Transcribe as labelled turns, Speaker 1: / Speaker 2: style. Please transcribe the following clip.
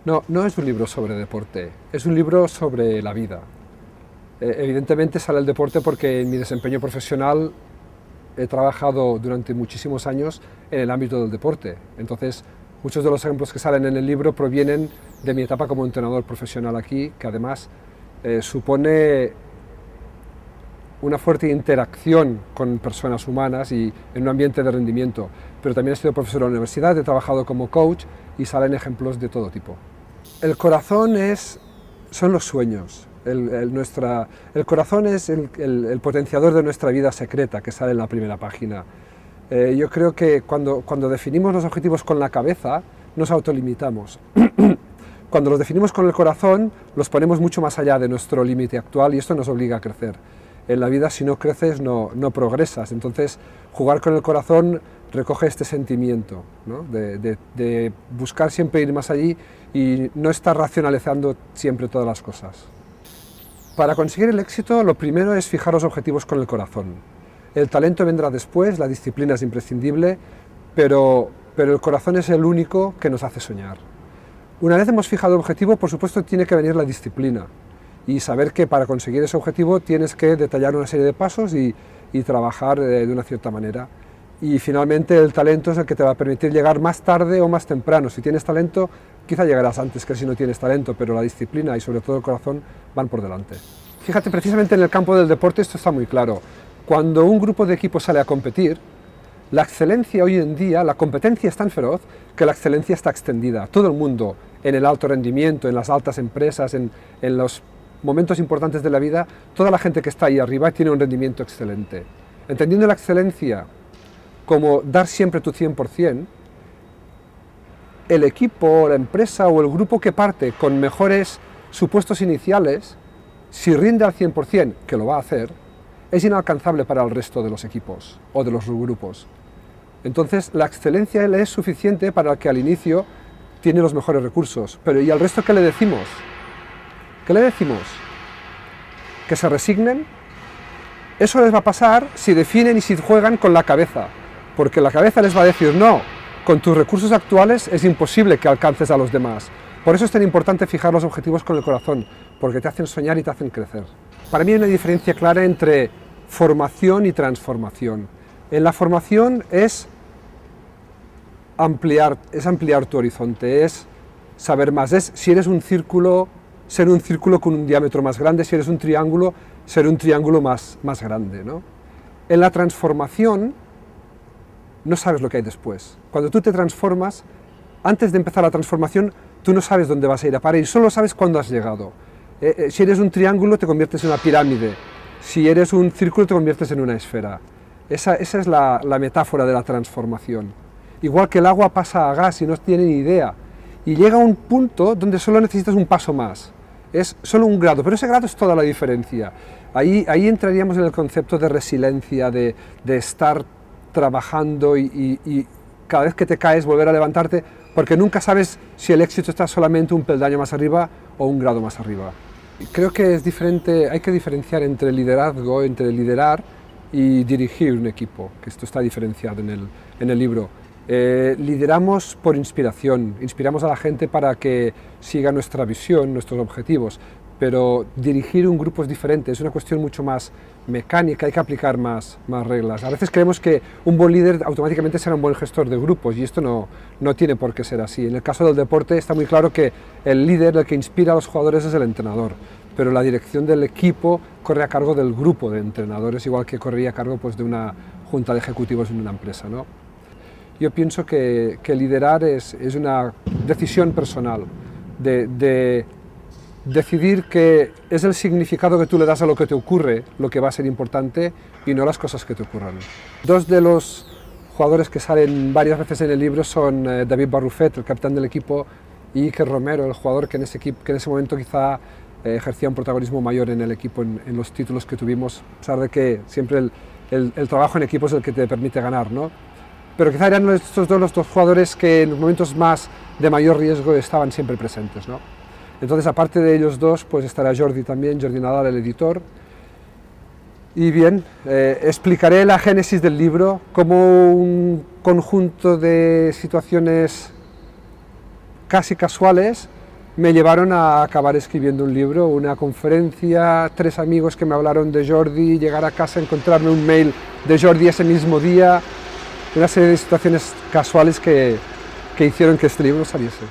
Speaker 1: No, no es un libro sobre deporte, es un libro sobre la vida. Evidentemente sale el deporte porque en mi desempeño profesional he trabajado durante muchísimos años en el ámbito del deporte. Entonces, muchos de los ejemplos que salen en el libro provienen de mi etapa como entrenador profesional aquí, que además supone una fuerte interacción con personas humanas y en un ambiente de rendimiento. Pero también he sido profesor en la universidad, he trabajado como coach y salen ejemplos de todo tipo. El corazón son los sueños. El corazón es el potenciador de nuestra vida secreta que sale en la primera página. Yo creo que cuando definimos los objetivos con la cabeza, nos autolimitamos. Cuando los definimos con el corazón, los ponemos mucho más allá de nuestro límite actual y esto nos obliga a crecer. En la vida, si no creces, no progresas. Entonces, jugar con el corazón recoge este sentimiento, ¿no? de buscar siempre ir más allí y no estar racionalizando siempre todas las cosas. Para conseguir el éxito, lo primero es fijar los objetivos con el corazón. El talento vendrá después, la disciplina es imprescindible, pero el corazón es el único que nos hace soñar. Una vez hemos fijado el objetivo, por supuesto, tiene que venir la disciplina y saber que para conseguir ese objetivo tienes que detallar una serie de pasos y trabajar de una cierta manera. Y finalmente el talento es el que te va a permitir llegar más tarde o más temprano. Si tienes talento, quizá llegarás antes que si no tienes talento, pero la disciplina y sobre todo el corazón van por delante. Fíjate, precisamente en el campo del deporte esto está muy claro. Cuando un grupo de equipos sale a competir, la excelencia hoy en día, la competencia es tan feroz que la excelencia está extendida. Todo el mundo, en el alto rendimiento, en las altas empresas, en los momentos importantes de la vida, toda la gente que está ahí arriba tiene un rendimiento excelente. Entendiendo la excelencia como dar siempre tu 100%, el equipo, la empresa o el grupo que parte con mejores supuestos iniciales, si rinde al 100%, que lo va a hacer, es inalcanzable para el resto de los equipos o de los grupos. Entonces, la excelencia es suficiente para el que al inicio tiene los mejores recursos. Pero ¿y al resto qué le decimos? ¿Qué le decimos? ¿Que se resignen? Eso les va a pasar si definen y si juegan con la cabeza. Porque la cabeza les va a decir, no, con tus recursos actuales es imposible que alcances a los demás. Por eso es tan importante fijar los objetivos con el corazón, porque te hacen soñar y te hacen crecer. Para mí hay una diferencia clara entre formación y transformación. En la formación es ampliar tu horizonte, es saber más. Es si eres un círculo, ser un círculo con un diámetro más grande, si eres un triángulo, ser un triángulo más grande, ¿no? En la transformación no sabes lo que hay después. Cuando tú te transformas, antes de empezar la transformación, tú no sabes dónde vas a ir a parar y solo sabes cuándo has llegado. Si eres un triángulo, te conviertes en una pirámide. Si eres un círculo, te conviertes en una esfera. Esa es la metáfora de la transformación. Igual que el agua pasa a gas y no tiene ni idea. Y llega a un punto donde solo necesitas un paso más. Es solo un grado, pero ese grado es toda la diferencia. Ahí entraríamos en el concepto de resiliencia, de estar trabajando y cada vez que te caes volver a levantarte, porque nunca sabes si el éxito está solamente un peldaño más arriba o un grado más arriba. Creo que es diferente, hay que diferenciar entre liderazgo, entre liderar y dirigir un equipo, que esto está diferenciado en el libro. Lideramos por inspiración, inspiramos a la gente para que siga nuestra visión, nuestros objetivos, pero dirigir un grupo es diferente, es una cuestión mucho más mecánica, hay que aplicar más reglas. A veces creemos que un buen líder automáticamente será un buen gestor de grupos y esto no tiene por qué ser así. En el caso del deporte está muy claro que el líder, el que inspira a los jugadores es el entrenador, pero la dirección del equipo corre a cargo del grupo de entrenadores, igual que correría a cargo pues, de una junta de ejecutivos en una empresa, ¿no? Yo pienso que liderar es una decisión personal, de decidir que es el significado que tú le das a lo que te ocurre, lo que va a ser importante y no las cosas que te ocurran. Dos de los jugadores que salen varias veces en el libro son David Barrufet, el capitán del equipo, y Iker Romero, el jugador que en ese momento quizá ejercía un protagonismo mayor en el equipo, en los títulos que tuvimos, a pesar de que siempre el trabajo en equipo es el que te permite ganar, ¿no? Pero quizá eran estos dos los dos jugadores que en los momentos más de mayor riesgo estaban siempre presentes, ¿no? Entonces, aparte de ellos dos, pues estará Jordi también, Jordi Nadal, el editor. Y bien, explicaré la génesis del libro como un conjunto de situaciones casi casuales me llevaron a acabar escribiendo un libro, una conferencia, 3 amigos que me hablaron de Jordi, llegar a casa, encontrarme un mail de Jordi ese mismo día, una serie de situaciones casuales que hicieron que este libro saliese.